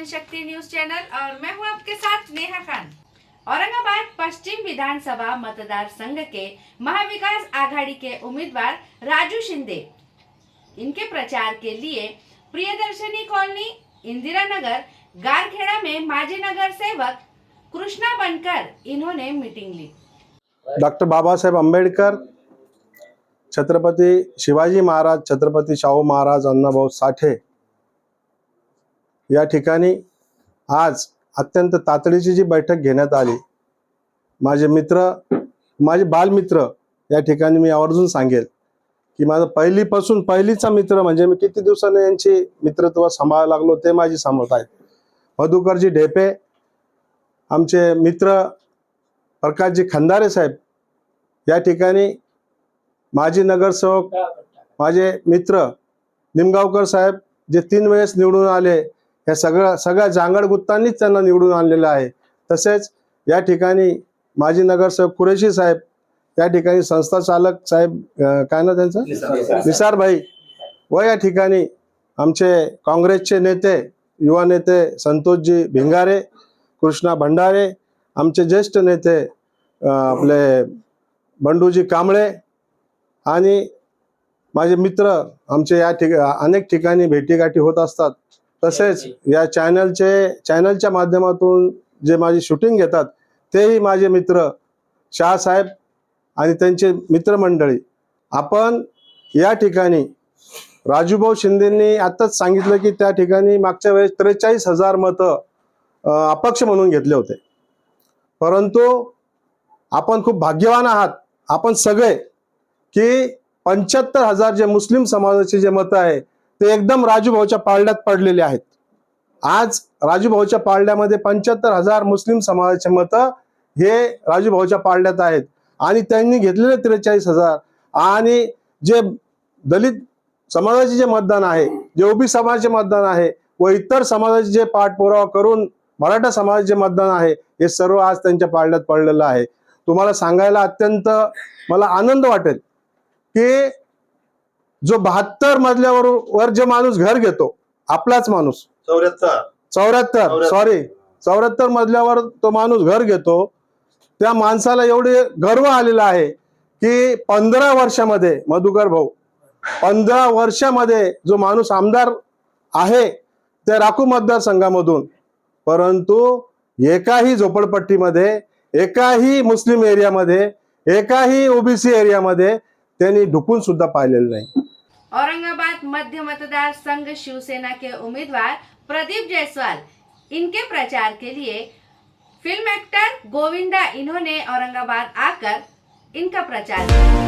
जनशक्ति news channel और मैं हूं आपके साथ नेहा खान। औरंगाबाद पश्चिम विधानसभा मतदार संघ के महाविकास आघाड़ी के उम्मीदवार राजू शिंदे, इनके प्रचार के लिए प्रियदर्शनी कॉलोनी, इंदिरा नगर, गारखेड़ा में माजी नगर सेवक कृष्णा बनकर इन्होंने मीटिंग ली। डॉक्टर बाबासाहेब आंबेडकर, छत्रपती शिवाजी महाराज, छत्रपती शाहू महाराज, अण्णाभाऊ साठे या ठिकाणी आज अत्यंत तातडीची जी बैठक घेण्यात आली। माझे मित्र, माझे बालमित्र या ठिकाणी मी आवर्जून सांगेल की माझा पहिलीचा मित्र म्हणजे मी किती दिवसाने यांची मित्रत्व सांभाळायला लागलो ते माझी समज आहे। मधुकरजी ढेपे, आमचे मित्र प्रकाशजी खंदारे साहेब या ठिकाणी, माजी नगरसेवक माझे मित्र निमगावकर साहेब जे 3 वेळेस निवडून आले, या सगळ्या जांगडगुत्तांनीच त्यांना निवडून आणलेलं आहे। तसेच या ठिकाणी माजी नगरसेवक कुरेशी साहेब, या ठिकाणी संस्था चालक साहेब काय ना त्यांचं निसार भाई, व या ठिकाणी आमचे काँग्रेसचे नेते, युवा नेते संतोषजी भिंगारे, कृष्णा भंडारे, आमचे ज्येष्ठ नेते आपले बंडूजी कांबळे आणि माझे मित्र आमचे या अनेक ठिकाणी भेटीगाठी होत असतात। तसेच या चॅनलच्या माध्यमातून जे माझी शूटिंग घेतात तेही माझे मित्र शाह साहेब आणि त्यांचे मित्रमंडळी। आपण या ठिकाणी राजूभाऊ शिंदेंनी आताच सांगितलं की त्या ठिकाणी मागच्या वेळेस 43,000 मतं अपक्ष म्हणून घेतले होते, परंतु आपण खूप भाग्यवान आहात आपण सगळे की 75,000 जे मुस्लिम समाजाचे जे मतं आहे ते एकदम राजूभाऊच्या पारड्यात पडलेले आहेत। आज राजूभाऊच्या पारड्यामध्ये 75,000 मुस्लिम समाजाचे मतं हे राजूभाऊच्या पारड्यात आहेत आणि त्यांनी घेतलेले 43,000 आणि जे दलित समाजाचे जे मतदान आहे, जे ओबी समाजाचे मतदान आहे व इतर समाजाचे जे पाठपुरावा करून मराठा समाजाचे मतदान आहे, हे सर्व आज त्यांच्या पारड्यात पडलेलं आहे। तुम्हाला सांगायला अत्यंत मला आनंद वाटेल की जो 72 मजल्यावर जे माणूस घर घेतो, आपलाच माणूस 74 मजल्यावर तो माणूस घर घेतो, त्या माणसाला एवढे गर्व आलेला आहे की 15 वर्षामध्ये मधुकर भाऊ 15 वर्षामध्ये जो माणूस आमदार आहे त्या राखू मतदारसंघामधून, परंतु एकाही झोपडपट्टीमध्ये, एकाही मुस्लिम एरियामध्ये, एकाही ओबीसी एरियामध्ये त्यांनी ढुकून सुद्धा पाहिलेलं नाही। औरंगाबाद मध्य मतदार संघ शिवसेना के उम्मीदवार प्रदीप जायसवाल, इनके प्रचार के लिए फिल्म एक्टर गोविंदा इन्होंने औरंगाबाद आकर इनका प्रचार किया।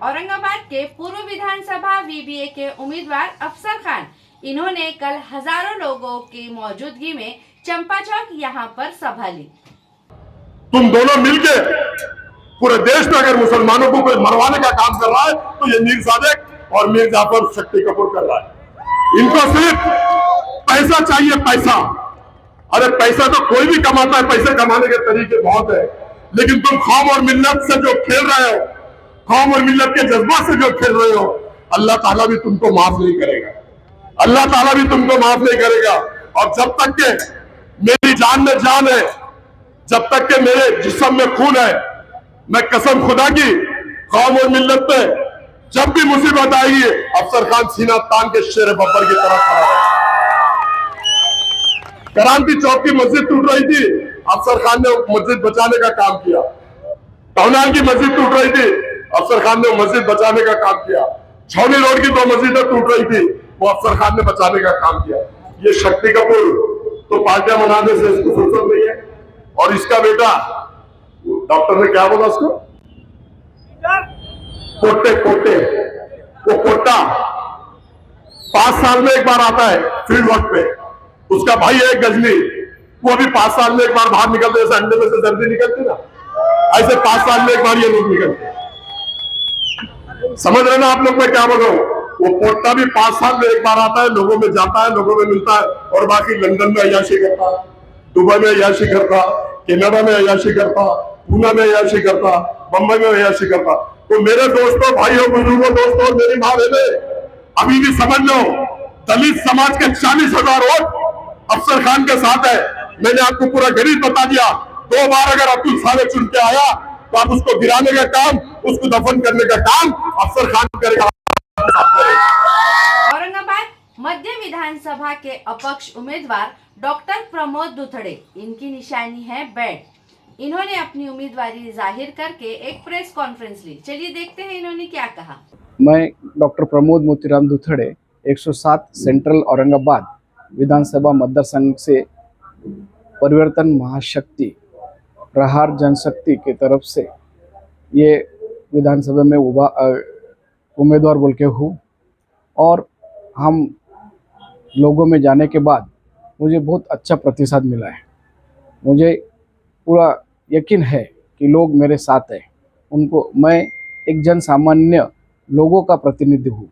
औरंगाबाद के पूर्व विधानसभा वीबीए के उम्मीदवार अफसर खान, इन्होंने कल हजारों लोगों की मौजूदगी में चंपा चौक यहाँ पर सभा ली। तुम दोनों मिलके पूरे देश में अगर मुसलमानों को कोई मरवाने का काम कर रहा है तो ये मीर सादिक और मीर जाफर शक्ति कपूर कर रहा है। इनको सिर्फ पैसा चाहिए, पैसा। अरे पैसा तो कोई भी कमाता है, पैसे कमाने के तरीके बहुत है, लेकिन तुम कौम और मिल्लत से जो खेल रहे हो, कौम और मिल्लत के जज्बात से जो खेल रहे हो, अल्लाह ताला भी तुमको माफ नहीं करेगा। अल्लाह ताला भी तुमको माफ नहीं करेगा। और जब तक के मेरी जान में जान है, जब तक के मेरे जिस्म में खून है, मैं कसम खुदा की कौम और मिल्लत पे जब भी मुसीबत आएगी, अफसर खान सीना तान के शेर बब्बर की तरह खड़ा है। क्रांति चौक की मस्जिद टूट रही थी, अफसर खान ने मस्जिद बचाने का काम किया। टौनाल की मस्जिद टूट रही थी, अफसर खान ने मस्जिद बचाने का काम किया। छावनी रोड की 2 मस्जिदें टूट रही थी, वो अफसर खान ने बचाने का काम किया। ये शक्ति कपूर तो पार्टियां मनाने से इसको फुर्सत नहीं है, और इसका बेटा, डॉक्टर ने क्या बोला उसको, कोटे कोटे, वो कोटा 5 साल में एक बार आता है फील्ड वर्क पे। उसका भाई है गजनी, वो भी 5 साल में एक बार बाहर निकलते, जैसे अंडे में से सर्दी निकलती ना, ऐसे 5 साल में एक बार ये लोग निकलते। समझ रहे ना आप लोग मैं क्या बोल रहा हूँ? वो कोटा भी 5 साल में एक बार आता है, लोगों में जाता है, लोगों में मिलता है, और बाकी लंदन में अय्याशी करता, दुबई में अय्याशी करता, कनाडा में अय्याशी करता, पूना में अय्याशी करता, बंबई में अय्याशी करता। तो मेरे दोस्तों, भाइयों, बुजुर्गों, दोस्तों, मेरी माँ बहने, अभी भी समझ लो, दलित समाज के 40,000 वोट अफसर खान के साथ है। मैंने आपको पूरा गणित बता दिया। 2 बार अगर अब्दुल साले चुन के आया तो आप उसको गिराने का काम, उसको दफन करने का काम अफसर खान करेगा। औरंगाबाद मध्य विधानसभा के अपक्ष उम्मीदवार डॉक्टर प्रमोद दुथड़े, इनकी निशानी है बैट। इन्होंने अपनी उम्मीदवारी जाहिर करके एक प्रेस कॉन्फ्रेंस ली। चलिए देखते हैं इन्होंने क्या कहा। मैं डॉक्टर प्रमोद मोतीराम दुथड़े 107 सेंट्रल औरंगाबाद विधानसभा मतदार संघ से परिवर्तन महाशक्ति प्रहार जनशक्ति की तरफ से ये विधानसभा में उम्मीदवार बोल के हूँ। और हम लोगों में जाने के बाद मुझे बहुत अच्छा प्रतिसाद मिला है। मुझे पूरा यकीन है कि लोग मेरे साथ हैं। उनको मैं एक जन सामान्य लोगों का प्रतिनिधि हूँ।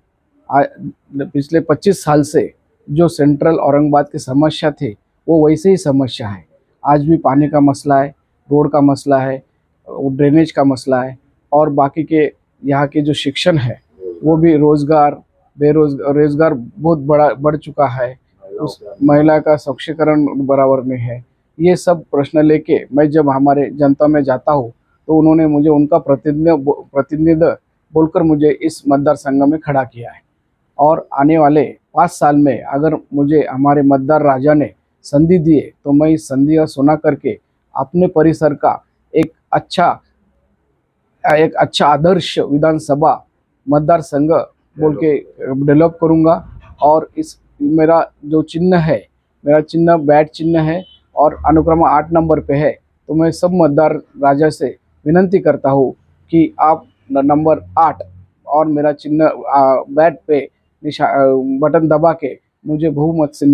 पिछले 25 साल से जो सेंट्रल औरंगाबाद की समस्या थी वो वैसे ही समस्या है। आज भी पानी का मसला है, रोड का मसला है, ड्रेनेज का मसला है, और बाकी के यहाँ के जो शिक्षण है वो भी रोजगार बहुत बढ़ चुका है। उस महिला का सशक्तिकरण बराबर में है। ये सब प्रश्न लेके मैं जब हमारे जनता में जाता हूँ तो उन्होंने मुझे उनका प्रतिनिधित्व बोलकर मुझे इस मतदार संघ में खड़ा किया है। और आने वाले 5 साल में अगर मुझे हमारे मतदार राजा ने संधि दिए तो मैं इस संधि का सुना करके अपने परिसर का एक अच्छा आदर्श विधानसभा मतदार संघ बोल के डेवलप करूँगा। और इस मेरा जो चिन्ह है, मेरा चिन्ह बैट चिन्ह है और अनुक्रम 8 नंबर पे है। तो मैं सब मतदार राजा से विनंती करता हूँ कि आप नंबर 8 और मेरा चिन्ह बैट पे बटन दबा के मुझे बहुमत से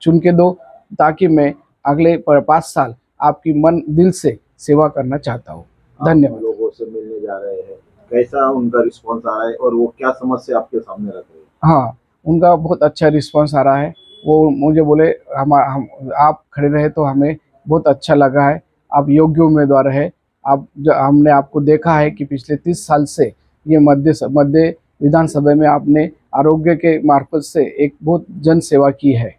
चुन के दो, ताकि मैं अगले 5 साल आपकी मन दिल से सेवा करना चाहता हूँ। धन्यवाद। लोगों से मिलने जा रहे हैं, कैसा उनका रिस्पांस आ रहा है और वो क्या समस्या आपके सामने रख रहे हैं? हाँ, उनका बहुत अच्छा रिस्पांस आ रहा है। वो मुझे बोले हम आप खड़े रहे तो हमें बहुत अच्छा लगा है, आप योग्य उम्मीदवार है। हमने आपको देखा है कि पिछले 30 साल से ये मध्य विधानसभा में आपने आरोग्य के मार्फत से एक बहुत जन सेवा की है।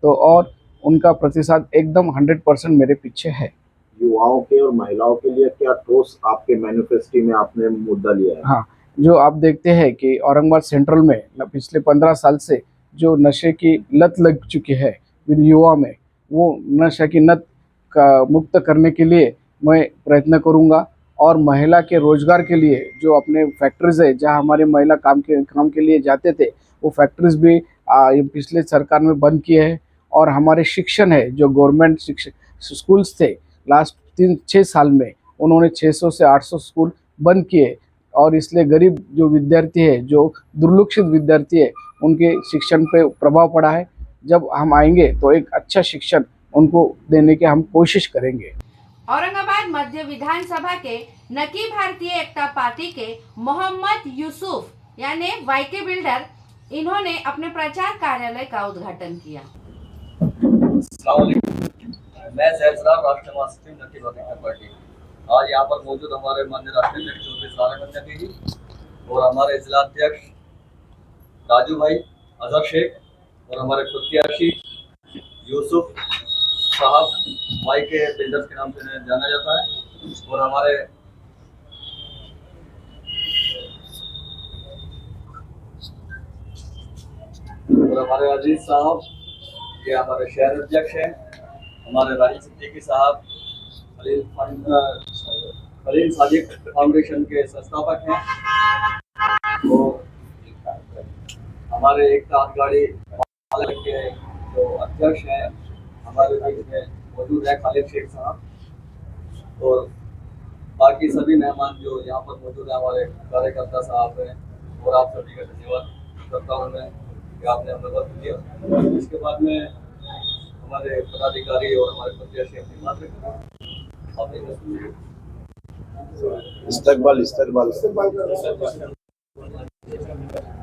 तो और उनका प्रतिशत एकदम 100% मेरे पीछे है। युवाओं के और महिलाओं के लिए क्या ठोस आपके मैनिफेस्टो में आपने मुद्दा लिया है? हाँ, जो आप देखते हैं कि औरंगाबाद सेंट्रल में पिछले 15 साल से जो नशे की लत लग चुकी है युवा में, वो नशे की लत का मुक्त करने के लिए मैं प्रयत्न करूँगा। और महिला के रोजगार के लिए जो अपने फैक्ट्रीज है जहाँ हमारे महिला काम के लिए जाते थे, वो फैक्ट्रीज भी पिछले सरकार में बंद किए हैं। और हमारे शिक्षण है जो गवर्नमेंट शिक्षण स्कूल्स थे, लास्ट 3-6 साल में उन्होंने 600 से 800 स्कूल बंद किए। और इसलिए गरीब जो विद्यार्थी है, जो दुर्लक्षित विद्यार्थी है, उनके शिक्षण पे प्रभाव पड़ा है। जब हम आएंगे तो एक अच्छा शिक्षण उनको देने की हम कोशिश करेंगे। औरंगाबाद मध्य विधानसभा के नकी भारतीय एकता पार्टी के मोहम्मद यूसुफ यानी वाईके बिल्डर, इन्होंने अपने प्रचार कार्यालय का उद्घाटन किया। मैं सहसराज राष्ट्रीय महासचिव नकी भारतीय एकता पार्टी। आज यहाँ पर मौजूद हमारे माननीय राष्ट्रीय अध्यक्ष चौधरी सारा नकी जी और हमारे जिला अध्यक्ष राजू भाई अजहर शेख और हमारे प्रत्याशी यूसुफ साहब, वाईके बिल्डर्स के नाम से जाना जाता है, और हमारे अजीज साहब, ये हमारे शहर अध्यक्ष हैं, हमारे राहिल सिद्दीकी साहब खलील सादिक फाउंडेशन के संस्थापक हैं, और हमारे एकता आगगाड़ी पालक के जो अध्यक्ष हैं हमारे बीच में मौजूद है खालिद शेख साहब, और बाकी सभी मेहमान जो यहाँ पर मौजूद है हमारे कार्यकर्ता साहब हैं, और आप सभी का धन्यवाद करता हूँ मैं कि आपने हमें वक्त दिया। इसके बाद में हमारे पदाधिकारी और हमारे प्रत्याशी अपनी बात रखेंगे। इस्तकबाल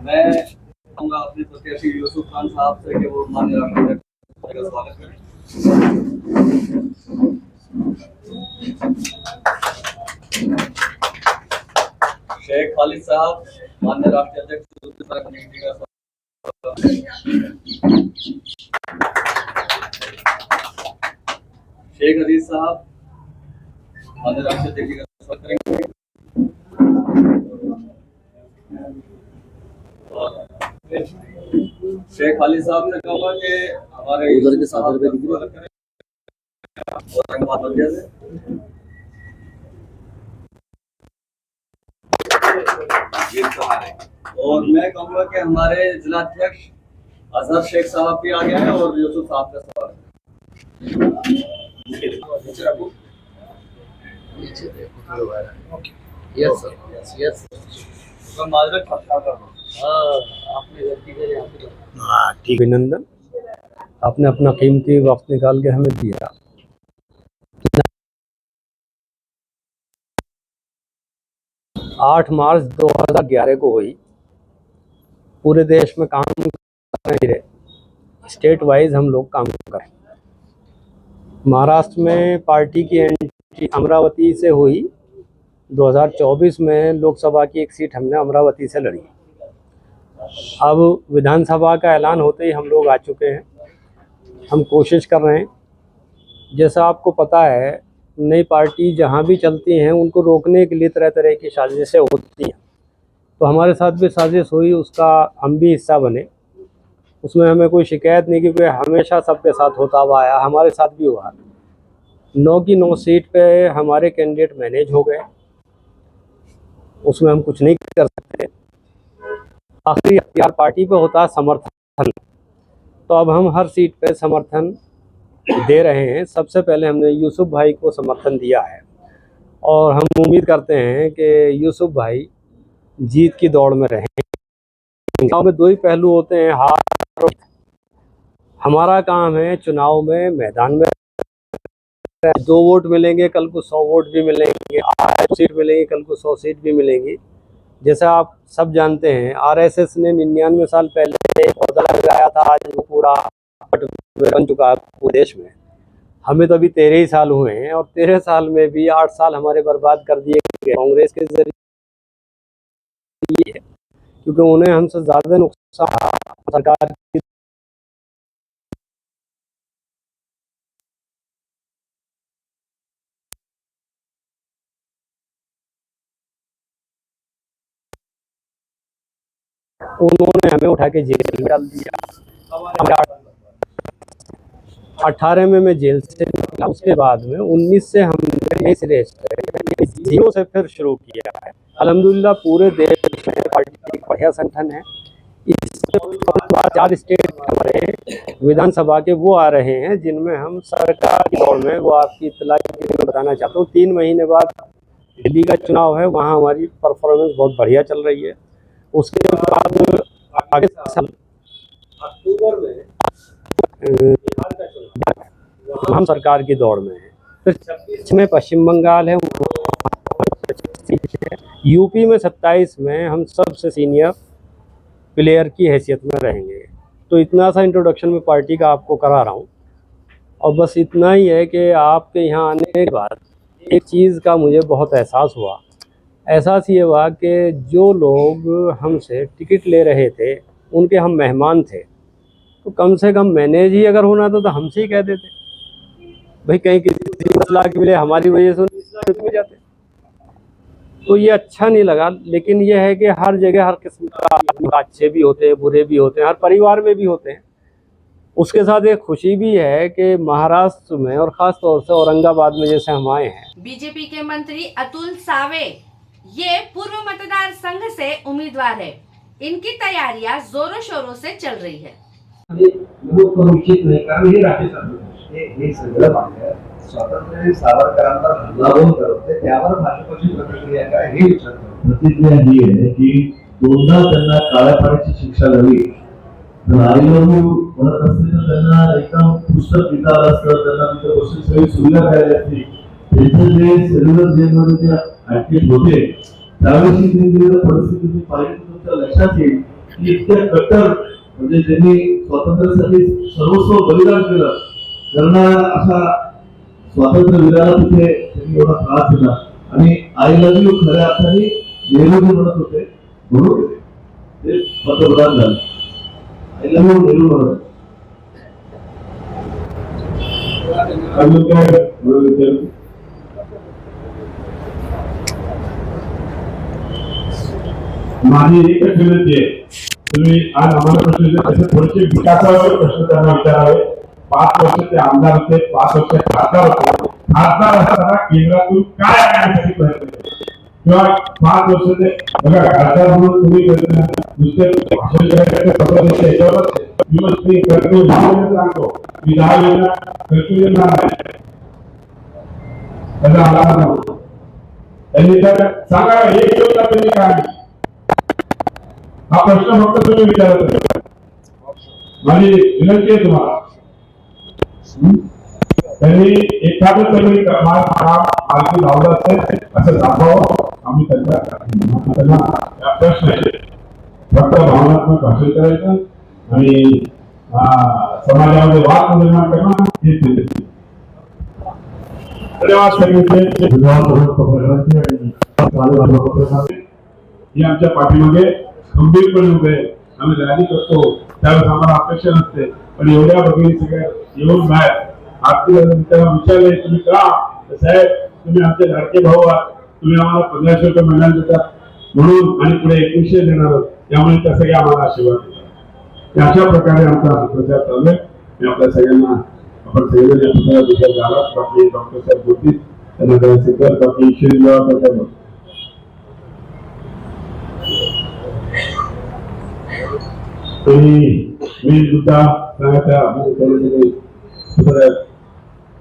मैं कहूँगा अपने प्रत्याशी यूसुफ खान साहब से कि वो माननीय राष्ट्राध्यक्ष का स्वागत करें। शेख खालिद साहब माननीय राष्ट्रीय अध्यक्ष का स्वागत करें। शेख अजीज साहब माननीय राष्ट्रीय अध्यक्ष का स्वागत करेंगे। शेख खालिद साहब ने कहा कि हमारे उधर के साथ और मैं कहूँगा कि हमारे जिलाध्यक्ष अजहर शेख साहब भी आ गए हैं और यूसुफ साहब का सवाल अभिनंदन, आपने अपना कीमती वक्त निकाल के हमें दिया। 8 मार्च 2011 को हुई, पूरे देश में काम कर रहे, स्टेट वाइज हम लोग काम कर रहे। महाराष्ट्र में पार्टी की एंट्री अमरावती से हुई। 2024 में लोकसभा की एक सीट हमने अमरावती से लड़ी। अब विधानसभा का ऐलान होते ही हम लोग आ चुके हैं। हम कोशिश कर रहे हैं, जैसा आपको पता है नई पार्टी जहां भी चलती हैं उनको रोकने के लिए तरह तरह की साजिशें होती हैं। तो हमारे साथ भी साजिश हुई, उसका हम भी हिस्सा बने। उसमें हमें कोई शिकायत नहीं, क्योंकि हमेशा सबके साथ होता हुआ आया, हमारे साथ भी हुआ। 9 की 9 सीट पे हमारे कैंडिडेट मैनेज हो गए, उसमें हम कुछ नहीं कर सकते। आखिरी अख्तियार पार्टी पे होता है समर्थन, तो अब हम हर सीट पे समर्थन दे रहे हैं। सबसे पहले हमने यूसुफ भाई को समर्थन दिया है और हम उम्मीद करते हैं कि यूसुफ भाई जीत की दौड़ में रहें। गाँव में 2 ही पहलू होते हैं, हार और जीत। हमारा काम है चुनाव में मैदान में 2 वोट मिलेंगे, कल को 100 वोट भी मिलेंगे, 8 सीट मिलेंगी, कल को 100 सीट भी मिलेंगी। जैसा आप सब जानते हैं आरएसएस ने 99 साल पहले पौधा लगाया था, आज वो पूरा बन चुका है पूरे देश में। हमें तो अभी 13 ही साल हुए हैं और 13 साल में भी 8 साल हमारे बर्बाद कर दिए गए कांग्रेस के जरिए, क्योंकि उन्हें हमसे ज़्यादा नुकसान सरकार की उन्होंने हमें उठा के जेल में डाल दिया। 18 में मैं जेल से निकला, उसके बाद में 19 से हमने इस रेस पे 0 से फिर शुरू किया है। अल्हम्दुलिल्लाह पूरे देश में पार्टी एक बढ़िया संगठन है। इसमें 4 स्टेट हमारे विधानसभा के वो आ रहे हैं जिनमें हम सरकार की दौड़ में, वो आपकी इत्तला के लिए बताना चाहता हूँ, 3 महीने बाद दिल्ली का चुनाव है, वहाँ हमारी परफॉर्मेंस बहुत बढ़िया चल रही है। उसके बाद आगे साल अक्टूबर में हम सरकार की दौड़ में हैं। फिर 26 में पश्चिम बंगाल है, यूपी में 27 में हम सबसे सीनियर प्लेयर की हैसियत में रहेंगे। तो इतना सा इंट्रोडक्शन में पार्टी का आपको करा रहा हूँ, और बस इतना ही है कि आपके यहाँ आने के बाद एक चीज़ का मुझे बहुत एहसास हुआ। एहसास ये हुआ कि जो लोग हमसे टिकट ले रहे थे उनके हम मेहमान थे, तो कम से कम मैनेज ही अगर होना था तो हमसे ही कह देते भाई, कहीं किसी मसला के मिले हमारी वजह से उन जाते। तो ये अच्छा नहीं लगा। लेकिन ये है कि हर जगह हर किस्म का अच्छे भी होते हैं, बुरे भी होते हैं, हर परिवार में भी होते हैं। उसके साथ एक खुशी भी है कि महाराष्ट्र में और ख़ास तौर से औरंगाबाद में जैसे हम आए हैं, बीजेपी के मंत्री अतुल सावे ये पूर्व मतदार संघ से उम्मीदवार है। इनकी तैयारियां जोरों शोरों से चल रही है। विरोध करू इच्छित नाही, कारण हे राज्य हे सगळं पाहिलं स्वातंत्र्य सावरकरांवर हल्लाबोल करत होते, त्यावर भाजपची प्रतिक्रिया काय हे विचारतो. प्रतिक्रिया ही आहे की दोनदा त्यांना काळ्या पाण्याची शिक्षा झाली. राहिलं म्हणत असते तर त्यांना एकदम पुस्तक लिहिता आलं असतं, त्यांना तिथे बसून सगळी सुविधा करायची असती. त्यांचं जे सेल्युलर जेलमध्ये जे ऍक्टिव्ह होते त्यावेळी दिलेल्या परिस्थिती पाहिजे तुमच्या लक्षात येईल की इतक्या कट्टर म्हणजे ज्यांनी स्वातंत्र्यासाठी सर्वस्व बलिदान केलं त्यांना अशा स्वातंत्र्यवीराला तिथे त्यांनी एवढा त्रास दिला. आणि आय लव्ह यू खऱ्या अर्थाने नेहरू म्हणत होते म्हणून ते पंतप्रधान झाले. आय लव्ह यू नेहरू म्हणत. अजून काय माझी एकच विनंती आहे, तुम्ही आज आम्हाला प्रश्न त्याचे थोडेसे विकासावर प्रश्न त्यांना विचारावे. 5 वर्ष ते आमदार होते, 5 वर्ष खासदार होते. खासदार असताना केंद्रातून काय आणण्यासाठी प्रयत्न केले किंवा 5 वर्ष ते बघा खासदार म्हणून तुम्ही नुसते भाषण करायचं याच्यावरच सांगतो मी 10 योजना करतो येणार त्याचा आधार नव्हता. त्यांनी तर सांगा एक योजना तुम्ही काय हा प्रश्न फक्त तुम्ही विचारत. माझी विनंती आहे तुम्हाला त्यांनी एखादं तरी मार्गी लावलं असेल असं दाखवावं. आम्ही त्यांना प्रश्न आहे फक्त भावनात्मक भाषण करायचं आणि समाजामध्ये वाद निर्माण करणं हे धन्यवाद. ही आमच्या पाठीमागे गंभीरपणे उभे आम्ही रॅली करतो त्यावेळेस आम्हाला अपेक्षा नसते, पण एवढ्या भगिनी सगळ्या येऊन बाहेर त्याला विचारले तुम्ही का साहेब तुम्ही आमचे लाडके भाऊ आहात, तुम्ही आम्हाला 1500 रुपये महिन्यात देतात म्हणून आणि पुढे 2100 देणार आहोत त्यामुळे त्या सगळ्या आम्हाला आशीर्वाद देतात. अशा प्रकारे आमचा प्रचार चालू आहे. मी आपल्या सगळ्यांना आपण सगळेजण या पुस्तकात विचार झाला. बाकी डॉक्टर साहेब होती त्यांना करायचे तर बाकी ईश्वरी मी सुद्धा सांगायचं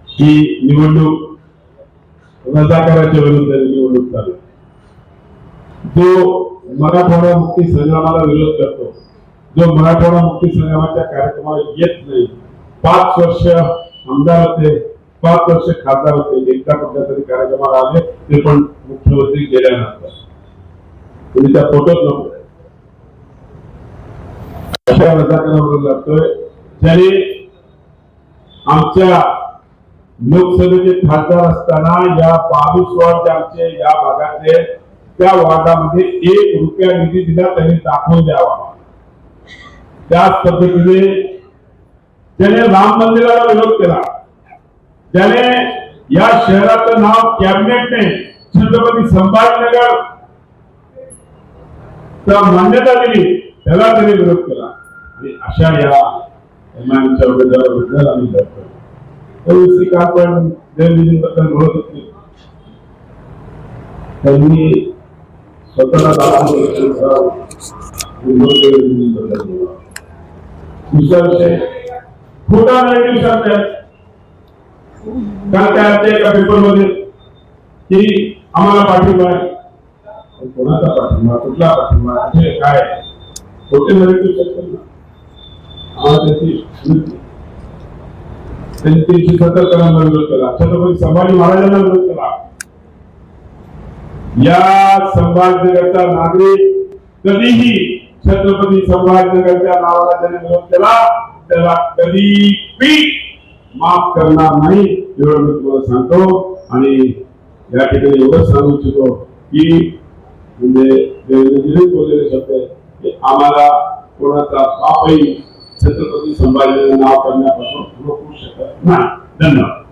ही निवडणूक रजाकाराच्या विरुद्ध निवडणूक चालू. जो मराठवाडा मुक्ती संग्रामाला विरोध करतो, जो मराठवाडा मुक्ती संग्रामाच्या कार्यक्रमाला येत नाही, 5 वर्ष आमदार होते, 5 वर्ष खासदार होते, एकदा कुठल्या तरी कार्यक्रमाला आले ते पण मुख्यमंत्री गेल्यानंतर तुम्ही त्या फोटोच नको अशा रजाकाराबरोबर लागतोय. ज्याने आमच्या लोकसभेचे खासदार असताना या 22 वॉर्ड आमचे या भागातले त्या वॉर्डामध्ये 1 रुपया निधी दिला त्यांनी दाखवून द्यावा. त्याच पद्धतीने त्याने राम मंदिराला विरोध केला, त्याने या शहराचं नाव कॅबिनेटने छत्रपती संभाजीनगर मान्यता दिली त्याला त्यांनी विरोध केला. आणि अशा या विरोधाबद्दल आम्ही लढतो. तर काल पण जयंतीबद्दल बोलत होते त्यांनी स्वतःला दुसरा विषय खोटा नरेटिव्ह सांगतात. काल त्या एका पेपरमध्ये की आम्हाला पाठिंबा आहे, कोणाचा पाठिंबा कुठला पाठिंबा हे काय खोटे नरेटिव्ह सांगतात ना. त्यांनी 370 विरोध केला, छत्रपती संभाजी महाराजांना विरोध केला. या संभाजीनगरचा नागरिक कधीही छत्रपती संभाजीनगरच्या नावाला ज्याने विरोध केला त्याला कधीही माफ करणार नाही एवढं मी तुम्हाला सांगतो. आणि या ठिकाणी एवढंच सांगू इच्छितो की म्हणजे बोललेले शब्द आम्हाला कोणाचा पापही छत्रपती संभाजीनगर नाव करण्यापासून रोखू शकत नाही. धन्यवाद.